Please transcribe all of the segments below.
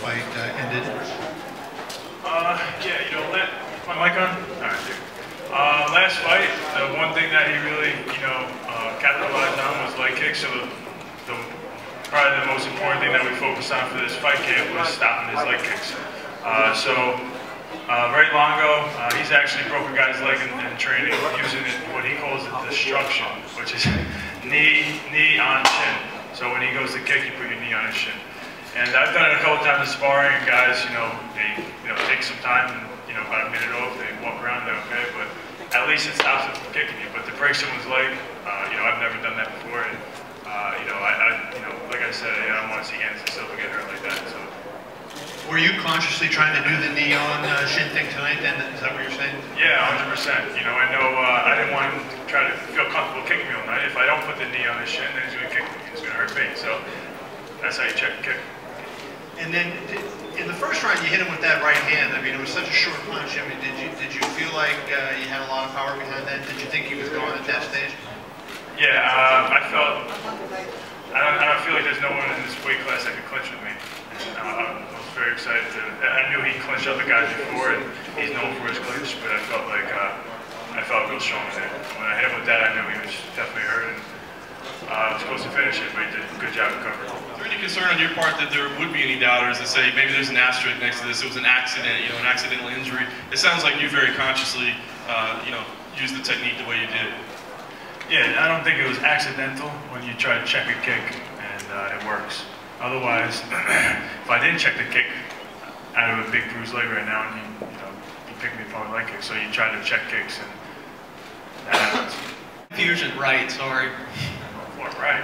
fight ended? Yeah, you know, my mic on? All right, dude. Last fight, the one thing that he really, capitalized on was leg kicks. So probably the most important thing that we focused on for this fight camp was stopping his leg kicks. Very long ago, he's actually broke a guy's leg in training using what he calls a destruction, which is knee on shin. So when he goes to kick, you put your knee on his shin. And I've done it a couple times in sparring, and guys, they take some time, and about a minute off, they walk around, they're okay, but at least it stops them from kicking you. But to break someone's leg, I've never done that before, and like I said, I don't want to see Anderson Silva get hurt like that. So. Were you consciously trying to do the knee on shin thing tonight? Then is that what you're saying? Yeah, 100%. I know I didn't want him to try to feel comfortable kicking me all night. If I don't put the knee on his shin, then he's going to kick me. He's going to hurt me. So that's how you check the kick. And then in the first round, you hit him with that right hand. I mean, it was such a short punch. I mean, did you feel like you had a lot of power behind that? Did you think he was gone at that stage? Yeah, I don't feel like there's no one in this weight class that could clinch with me. And, I was very excited I knew he clinched other guys before, and he's known for his clinch, but I felt real strong in it. When I hit him with that, I knew he was definitely hurt, and I was supposed to finish it, but he did a good job recovering. Is there any concern on your part that there would be any doubters that say maybe there's an asterisk next to this, it was an accident, an accidental injury? It sounds like you very consciously, used the technique the way you did. Yeah, I don't think it was accidental when you try to check a kick and it works. Otherwise, if I didn't check the kick, I have a big bruised leg right now, and you pick me upon my leg kick. So you try to check kicks, and that happens. Confusion, right? Sorry. Right.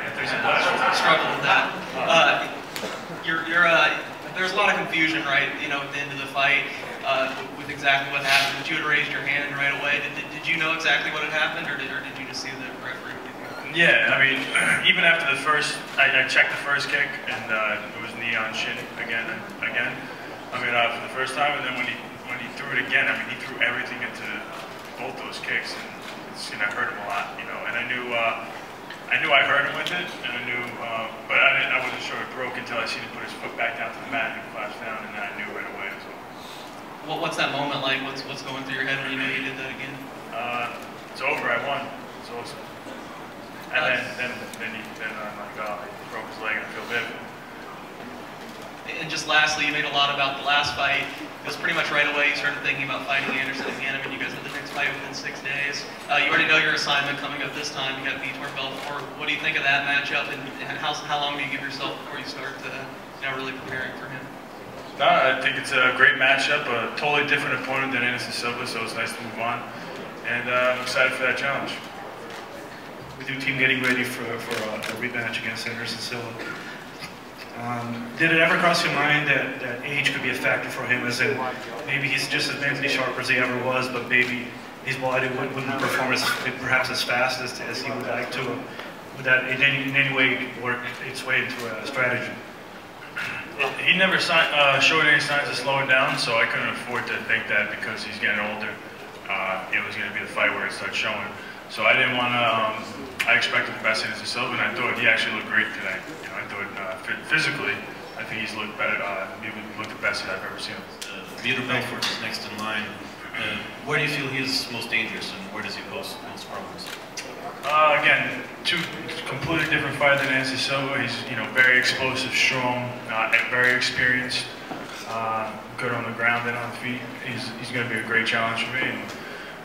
Struggle with that. There's a lot of confusion, right? At the end of the fight, with exactly what happened. But you had raised your hand right away. Did you know exactly what had happened, or did you just see the referee? Yeah, I mean, even after the first, I checked the first kick, and it was knee on shin again. For the first time, and then when he threw it again, I mean, he threw everything into both those kicks, and it's gonna hurt him a lot, And I knew I hurt him with it, and I knew, but I wasn't sure it broke until I seen him put his foot back down to the mat and he collapsed down, and then I knew right away as well. What's that moment like? What's going through your head when you know you did that again? It's over. I won. It's awesome. And then I'm like, oh, he broke his leg, and I feel bad. And just lastly, you made a lot about the last fight. It was pretty much right away you started thinking about fighting Anderson again. I mean, you guys had the next fight within 6 days. You already know your assignment coming up this time. You got Vitor Belfort. What do you think of that matchup, and how long do you give yourself before you start really preparing for him? No, I think it's a great matchup, a totally different opponent than Anderson Silva, so it's nice to move on. And I'm excited for that challenge. With your team getting ready for a rematch against Anderson Silva, did it ever cross your mind that age could be a factor for him, as in maybe he's just as mentally sharp as he ever was, but maybe his body wouldn't perform perhaps as fast as he would like to? Would that in any way work its way into a strategy? He never showed any signs of slowing down, so I couldn't afford to think that because he's getting older, it was going to be the fight where it started showing. So I didn't want to, I expected the best Anderson Silva, and I thought he actually looked great today. I thought physically, I think he's looked better, maybe looked the best that I've ever seen him. Vitor Belfort is next in line. Where do you feel he is most dangerous, and where does he pose most problems? Again, two completely different fighters than Anderson Silva. He's very explosive, strong, very experienced, good on the ground and on the feet. He's going to be a great challenge for me, and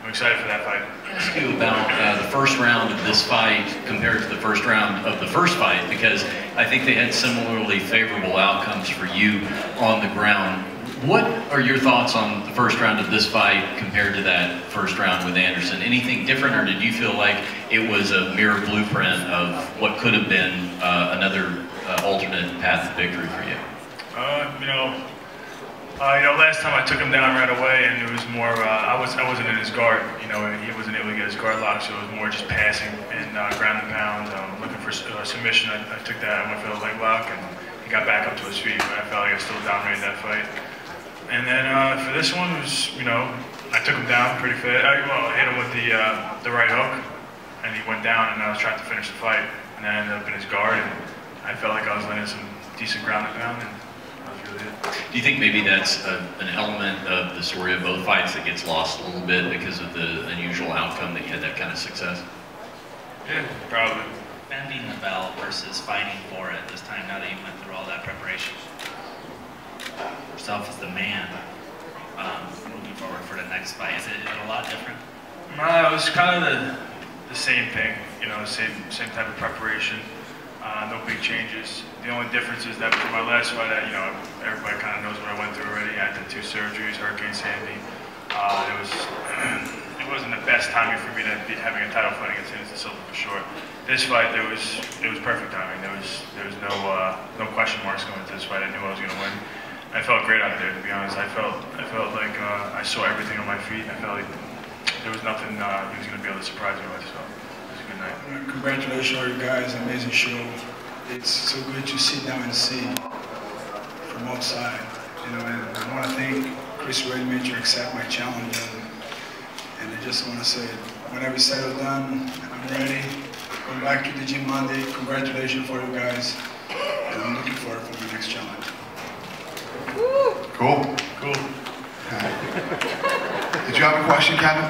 I'm excited for that fight. Ask you about the first round of this fight compared to the first round of the first fight, because I think they had similarly favorable outcomes for you on the ground. What are your thoughts on the first round of this fight compared to that first round with Anderson? Anything different, or did you feel like it was a mirror blueprint of what could have been another alternate path to victory for you? Last time I took him down right away, and it was more, I wasn't in his guard, and he wasn't able to get his guard locked, so it was more just passing and ground and pound, looking for submission. I took that, I went for the leg lock, and he got back up to his feet, but I felt like I still dominated that fight. And then for this one, it was, I took him down pretty fast. I hit him with the right hook, and he went down, and I was trying to finish the fight, and then I ended up in his guard, and I felt like I was landing some decent ground and pound, and That was really it. Do you think maybe that's an element of the story of both fights that gets lost a little bit because of the unusual outcome that you had that kind of success? Yeah, probably. Defending the belt versus fighting for it this time, now that you went through all that preparation. Yourself as the man, moving forward for the next fight, is it a lot different? No, it was kind of the same thing, you know, same type of preparation. No big changes. The only difference is that for my last fight, you know, everybody kind of knows what I went through already. I had the 2 surgeries, Hurricane Sandy. It wasn't the best timing for me to be having a title fight against Anderson Silva for sure. This fight, it was perfect timing. There was no question marks going into this fight. I knew I was going to win. I felt great out there, to be honest. I felt like I saw everything on my feet. I felt like there was nothing he was going to be able to surprise me with. So it was a good night. Congratulations, all you guys! Amazing show. It's so good to sit down and see from outside. You know, and I want to thank Chris Weidman to accept my challenge. And I just want to say, whenever it's said or done, I'm ready. Going back to the gym Monday. Congratulations for you guys, and I'm looking forward for my next challenge. Cool. Cool. Did you have a question, Kevin?